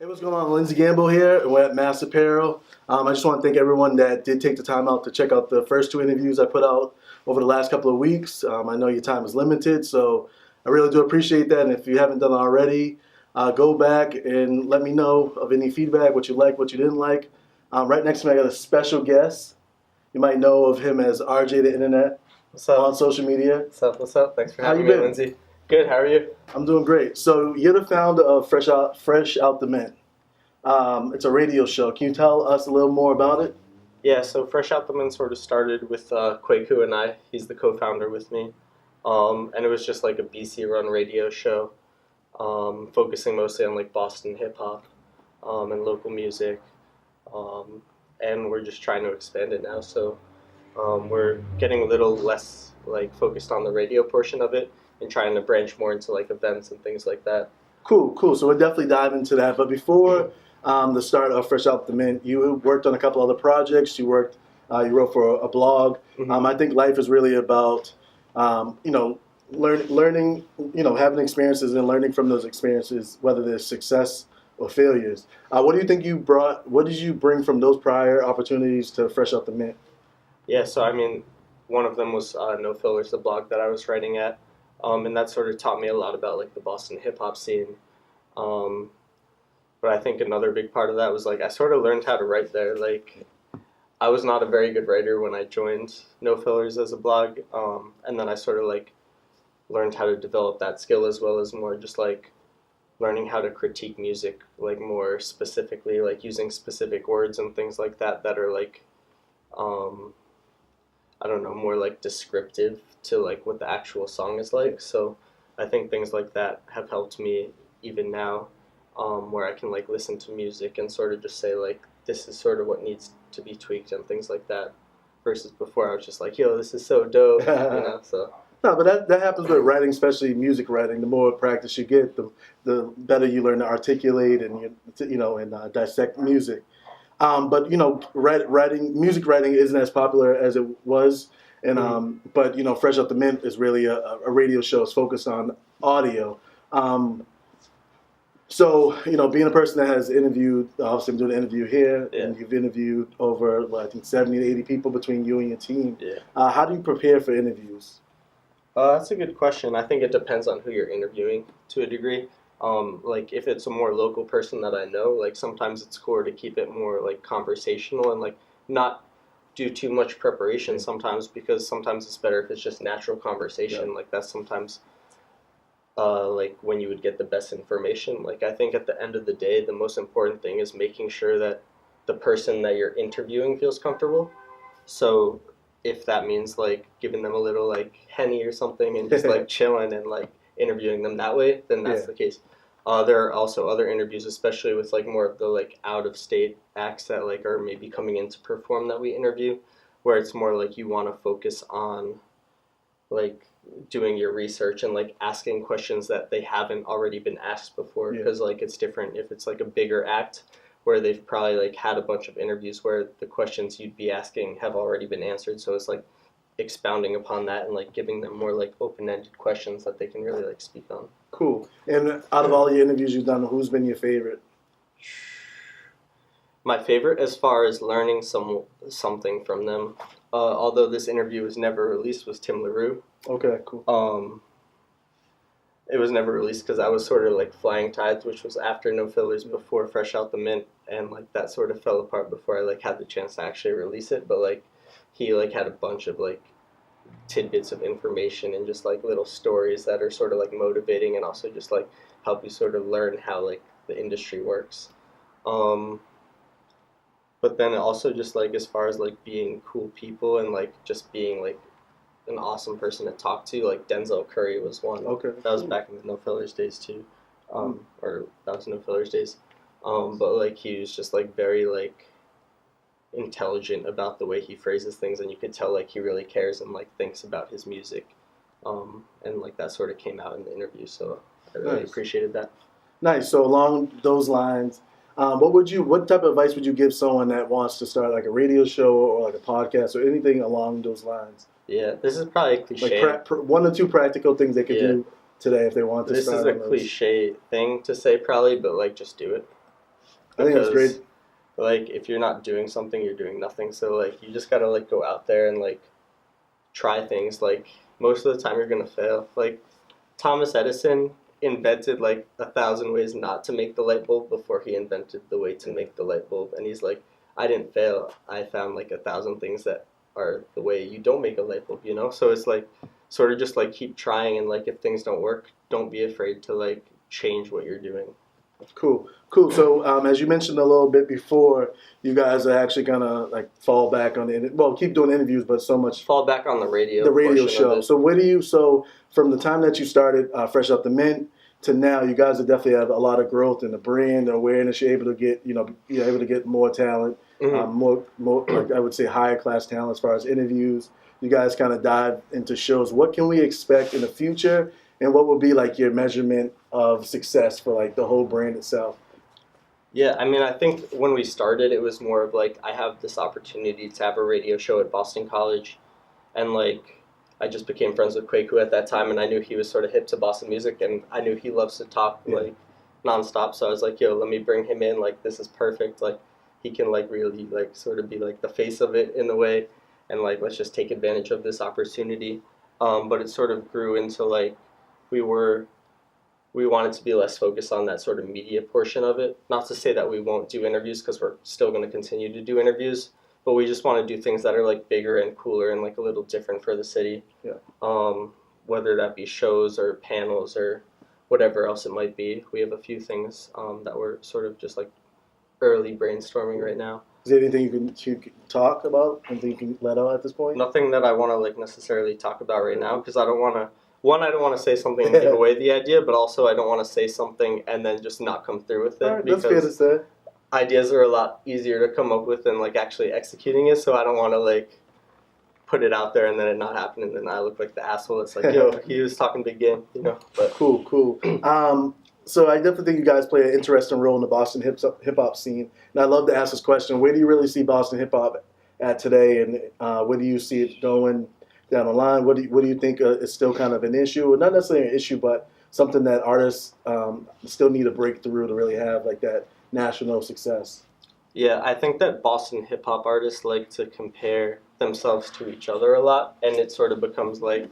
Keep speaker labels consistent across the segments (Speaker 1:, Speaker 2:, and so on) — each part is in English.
Speaker 1: Hey, what's going on? Lindsey here, and we're at Mass Apparel. I just want to thank everyone that did take the time out to check out the first two interviews I put out over the last couple of weeks. I know your time is limited, so I really do appreciate that. And if you haven't done it already, go back and let me know of any feedback, what you liked, what you didn't like. Right next to me, I got a special guest. You might know of him as RJ the Internet
Speaker 2: What's up?
Speaker 1: on social media.
Speaker 2: What's up? What's up? Thanks for
Speaker 1: How
Speaker 2: having
Speaker 1: you
Speaker 2: me,
Speaker 1: been?
Speaker 2: Lindsey. Good. How are you?
Speaker 1: I'm doing great. So you're the founder of Fresh Out the Mint. It's a radio show. Can you tell us a little more about it?
Speaker 2: Yeah. So Fresh Out the Mint sort of started with Kwaku and I. He's the co-founder with me, and it was just like a BC run radio show, focusing mostly on like Boston hip hop, and local music, and we're just trying to expand it now. So we're getting a little less like focused on the radio portion of it and trying to branch more into like events and things like that.
Speaker 1: Cool. So we'll definitely dive into that. But before the start of Fresh Out the Mint, you worked on a couple other projects. You wrote for a blog.
Speaker 2: Mm-hmm.
Speaker 1: I think life is really about, learning, having experiences and learning from those experiences, whether they're success or failures. What do you think you brought? What did you bring from those prior opportunities to Fresh Out the Mint?
Speaker 2: Yeah, so I mean, one of them was No Fillers, the blog that I was writing at, and that sort of taught me a lot about like the Boston hip hop scene. But I think another big part of that was like I sort of learned how to write there. Like I was not a very good writer when I joined No Fillers as a blog, and then I sort of like learned how to develop that skill as well as more just like learning how to critique music like more specifically, like using specific words and things like that that are like. I don't know, more like descriptive to like what the actual song is like. So I think things like that have helped me even now, where I can like listen to music and sort of just say like this is sort of what needs to be tweaked and things like that. Versus before I was just like, yo, this is so dope, So
Speaker 1: No, but that happens with writing, especially music writing. The more practice you get, the better you learn to articulate and dissect music. But music writing isn't as popular as it was, and but Fresh Out the Mint is really a radio show. It's focused on audio. So being a person that has interviewed, obviously I'm doing an interview here,
Speaker 2: Yeah.
Speaker 1: and you've interviewed over I think 70 to 80 people between you and your team.
Speaker 2: Yeah.
Speaker 1: How do you prepare for interviews?
Speaker 2: That's a good question. I think it depends on who you're interviewing to a degree. Like if it's a more local person that I know, like sometimes it's cool to keep it more like conversational and like not do too much preparation sometimes because sometimes it's better if it's just natural conversation.
Speaker 1: Yeah.
Speaker 2: Like that's sometimes like when you would get the best information. Like I think at the end of the day, the most important thing is making sure that the person that you're interviewing feels comfortable. So if that means like giving them a little like Henny or something and just like chilling and like interviewing them that way, then that's the case. There are also other interviews, especially with like more of the like out of state acts that like are maybe coming in to perform that we interview, where it's more like you want to focus on like doing your research and like asking questions that they haven't already been asked before, because like it's different if it's like a bigger act where they've probably like had a bunch of interviews where the questions you'd be asking have already been answered, so it's like expounding upon that and like giving them more like open-ended questions that they can really like speak on.
Speaker 1: Cool. And out of all the interviews you've done, who's been your favorite?
Speaker 2: My favorite as far as learning something from them, although this interview was never released, was Tim LaRue.
Speaker 1: Okay, cool.
Speaker 2: It was never released because I was sort of like Flying Tides, which was after No Fillers, before Fresh Out the Mint, and like that sort of fell apart before I like had the chance to actually release it. But like he like had a bunch of like tidbits of information and just like little stories that are sort of like motivating and also just like help you sort of learn how like the industry works. But then also just like as far as like being cool people and like just being like an awesome person to talk to, like Denzel Curry was one.
Speaker 1: Okay.
Speaker 2: That was back in the No Fillers days too, or that was No Fillers days. But like he was just like very like intelligent about the way he phrases things, and you could tell like he really cares and like thinks about his music, and like that sort of came out in the interview. So I really appreciated that.
Speaker 1: Nice. So along those lines, what type of advice would you give someone that wants to start like a radio show or like a podcast or anything along those lines?
Speaker 2: Yeah, this is probably a cliche.
Speaker 1: Like one or two practical things they could do today if they want to
Speaker 2: This
Speaker 1: start.
Speaker 2: This is a cliche thing to say probably, but like just do it.
Speaker 1: I think it's
Speaker 2: because
Speaker 1: great.
Speaker 2: like if you're not doing something, you're doing nothing. So like you just gotta like go out there and like try things. Like most of the time, you're gonna fail. Like Thomas Edison invented like 1,000 ways not to make the light bulb before he invented the way to make the light bulb, and he's like, I didn't fail. I found like 1,000 things that are the way you don't make a light bulb. You know, so it's like sort of just like keep trying, and like if things don't work, don't be afraid to like change what you're doing.
Speaker 1: Cool, cool. So, as you mentioned a little bit before, you guys are actually gonna like fall back on well, keep doing interviews, but so much
Speaker 2: Fall back on the radio.
Speaker 1: the radio
Speaker 2: portion of
Speaker 1: show.
Speaker 2: it.
Speaker 1: So, what do you? So, from the time that you started Fresh Out the Mint to now, you guys have definitely have a lot of growth in the brand awareness. You're able to get, you're able to get more talent,
Speaker 2: Mhm.
Speaker 1: more like I would say higher class talent as far as interviews. You guys kind of dive into shows. What can we expect in the future, and what will be like your measurement of success for like the whole brand itself?
Speaker 2: Yeah, I mean, I think when we started, it was more of like I have this opportunity to have a radio show at Boston College, and like I just became friends with Kwaku at that time, and I knew he was sort of hip to Boston music, and I knew he loves to talk
Speaker 1: Yeah.
Speaker 2: like nonstop. So I was like, yo, let me bring him in. Like this is perfect. Like he can like really like sort of be like the face of it in a way, and like let's just take advantage of this opportunity. But it sort of grew into like we were we wanted to be less focused on that sort of media portion of it. Not to say that we won't do interviews because we're still going to continue to do interviews, but we just want to do things that are like bigger and cooler and like a little different for the city.
Speaker 1: Yeah.
Speaker 2: Whether that be shows or panels or whatever else it might be. We have a few things that we're sort of just like early brainstorming right now.
Speaker 1: Is there anything you can talk about? Anything you can let out at this point?
Speaker 2: Nothing that I want to like necessarily talk about right now because I don't want to. One, I don't want to say something and give away the idea, but also I don't want to say something and then just not come through with it.
Speaker 1: All right, that's fair to say.
Speaker 2: Ideas are a lot easier to come up with than like actually executing it. So I don't want to like put it out there and then it not happen and then I look like the asshole. It's like, yo, he was talking big game, you know. But
Speaker 1: Cool. So I definitely think you guys play an interesting role in the Boston hip hop scene, and I'd love to ask this question: where do you really see Boston hip hop at today, and where do you see it going down the line? What do you think is still kind of an issue, or not necessarily an issue, but something that artists still need to break through to really have like that national success?
Speaker 2: yeah, I think that Boston hip hop artists like to compare themselves to each other a lot, and it sort of becomes like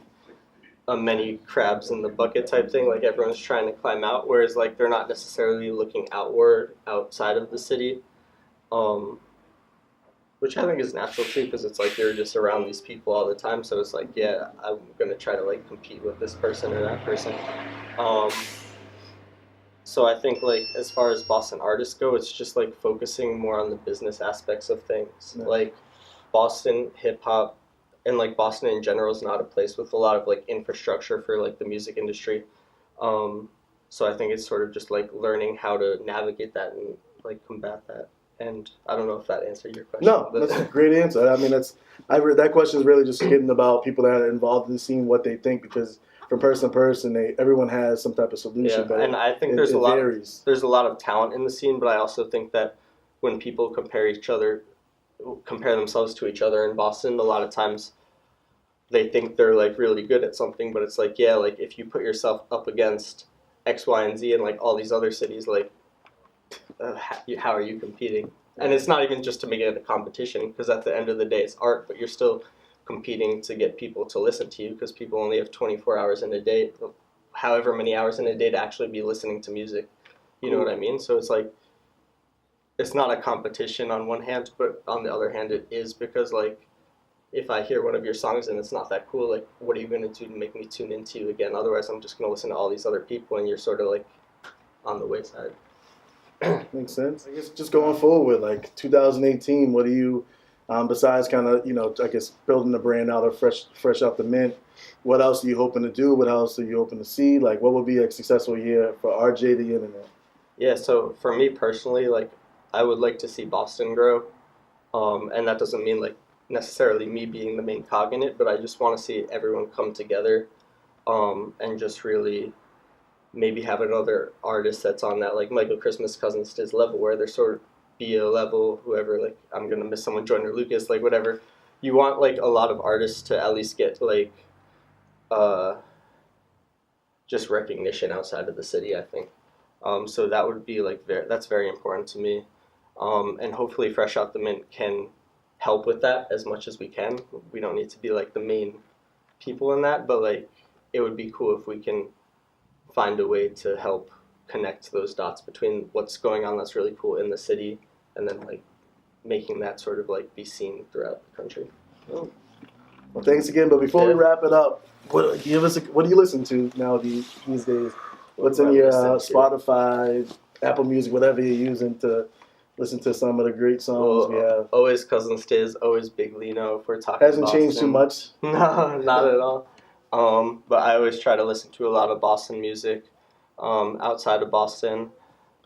Speaker 2: a many crabs in the bucket type thing. Like everyone's trying to climb out, whereas like they're not necessarily looking outward outside of the city, um, which I think is natural too, because it's like you're just around these people all the time. So it's like, yeah, I'm gonna try to like compete with this person or that person. Um, so I think like as far as Boston artists go, it's just like focusing more on the business aspects of things.
Speaker 1: Yeah.
Speaker 2: Like Boston hip hop and like Boston in general is not a place with a lot of like infrastructure for like the music industry. So I think it's sort of just like learning how to navigate that and like combat that. And I don't know if that answered your question.
Speaker 1: No,
Speaker 2: but
Speaker 1: that's a great answer. I mean, that question is really just getting about people that are involved in the scene, what they think, because from person to person, everyone has some type of solution.
Speaker 2: yeah,
Speaker 1: But
Speaker 2: and I think
Speaker 1: it
Speaker 2: there's
Speaker 1: varies.
Speaker 2: there's a lot of talent in the scene, but I also think that when people compare themselves to each other in Boston, a lot of times they think they're like really good at something, but it's like, yeah, like if you put yourself up against X, Y, and Z and like all these other cities, like how are you competing? And it's not even just to make it a competition, because at the end of the day, it's art, but you're still competing to get people to listen to you, because people only have 24 hours in a day, however many hours in a day to actually be listening to music. You know what I mean? So it's like, it's not a competition on one hand, but on the other hand, it is, because like, if I hear one of your songs and it's not that cool, like, what are you going to do to make me tune into you again? Otherwise, I'm just going to listen to all these other people, and you're sort of like on the wayside.
Speaker 1: Makes sense. I guess just going forward, like 2018, what do you, besides kind of, I guess building the brand out of fresh out the mint, what else are you hoping to do? What else are you hoping to see? Like, what would be a successful year for RJ the Internet?
Speaker 2: Yeah, so for me personally, like, I would like to see Boston grow, and that doesn't mean like necessarily me being the main cog in it, but I just want to see everyone come together, and just really maybe have another artist that's on that like Michael Christmas Cousins Stiz level, where they're sort of be a level, whoever, like I'm gonna miss someone, Joyner Lucas, like whatever. You want like a lot of artists to at least get like just recognition outside of the city, I think. So that would be like that's very important to me. And hopefully Fresh Out the Mint can help with that as much as we can. We don't need to be like the main people in that, but like it would be cool if we can find a way to help connect those dots between what's going on that's really cool in the city and then like making that sort of like be seen throughout the country.
Speaker 1: Well, thanks again. But before we
Speaker 2: Yeah.
Speaker 1: wrap it up, what do you listen to now these days? What's in
Speaker 2: do I
Speaker 1: your
Speaker 2: listen to?
Speaker 1: Spotify, Apple Music, whatever you're using to listen to some of the great songs we have?
Speaker 2: Always Cousin Stiz, always Big Lino if we're talking
Speaker 1: Hasn't
Speaker 2: Boston.
Speaker 1: changed too much.
Speaker 2: No, not at all. But I always try to listen to a lot of Boston music outside of Boston.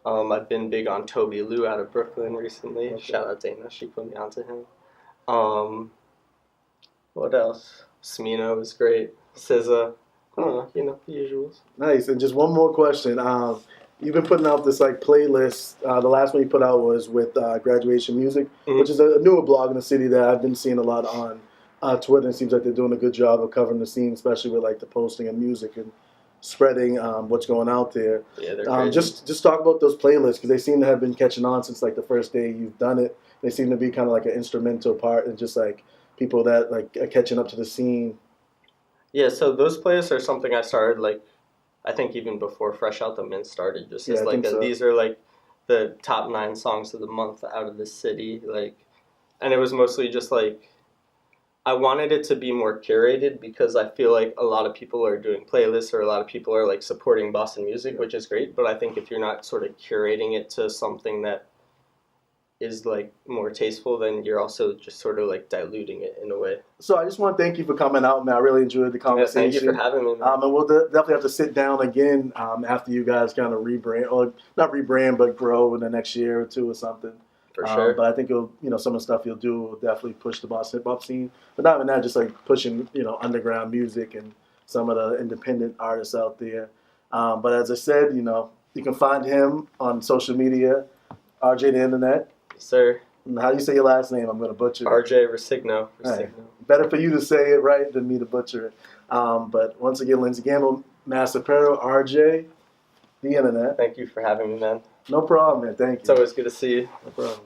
Speaker 2: I've been big on Toby Lou out of Brooklyn recently.
Speaker 1: Okay.
Speaker 2: Shout out Dana, she put me onto him. What else? Smino is great. SZA. I don't know, the usuals.
Speaker 1: Nice. And just one more question. You've been putting out this like playlist. The last one you put out was with Graduation Music, which is a newer blog in the city that I've been seeing a lot on Twitter. It seems like they're doing a good job of covering the scene, especially with like the posting of music and spreading what's going out there.
Speaker 2: Yeah, they're crazy.
Speaker 1: Just talk about those playlists because they seem to have been catching on since like the first day you've done it. They seem to be kind of like an instrumental part and just like people that like are catching up to the scene.
Speaker 2: Yeah, so those playlists are something I started like I think even before Fresh Out the Mint started. Just as
Speaker 1: Yeah, I
Speaker 2: like
Speaker 1: think so.
Speaker 2: these are like the top 9 songs of the month out of the city, like, and it was mostly just like I wanted it to be more curated because I feel like a lot of people are doing playlists or a lot of people are like supporting Boston music, which is great. But I think if you're not sort of curating it to something that is like more tasteful, then you're also just sort of like diluting it in a way.
Speaker 1: So I just want to thank you for coming out, man. I really enjoyed the
Speaker 2: Yeah,
Speaker 1: conversation.
Speaker 2: thank you for having me, man.
Speaker 1: And we'll definitely have to sit down again after you guys kind of rebrand, or not rebrand, but grow in the next year or two or something.
Speaker 2: For sure.
Speaker 1: But I think it'll, some of the stuff you'll do will definitely push the Boston hip hop scene. But not even that, just like pushing, underground music and some of the independent artists out there. But as I said, you can find him on social media, RJ the Internet.
Speaker 2: Yes, sir.
Speaker 1: And how do you say your last name? I'm going to butcher it.
Speaker 2: RJ Resigno.
Speaker 1: Right. Better for you to say it right than me to butcher it. But once again, Lindsey Gamble, Mass Apparel, RJ, the Internet.
Speaker 2: Thank you for having me, man.
Speaker 1: No problem, man. Thank you.
Speaker 2: It's always good to see you.
Speaker 1: No problem.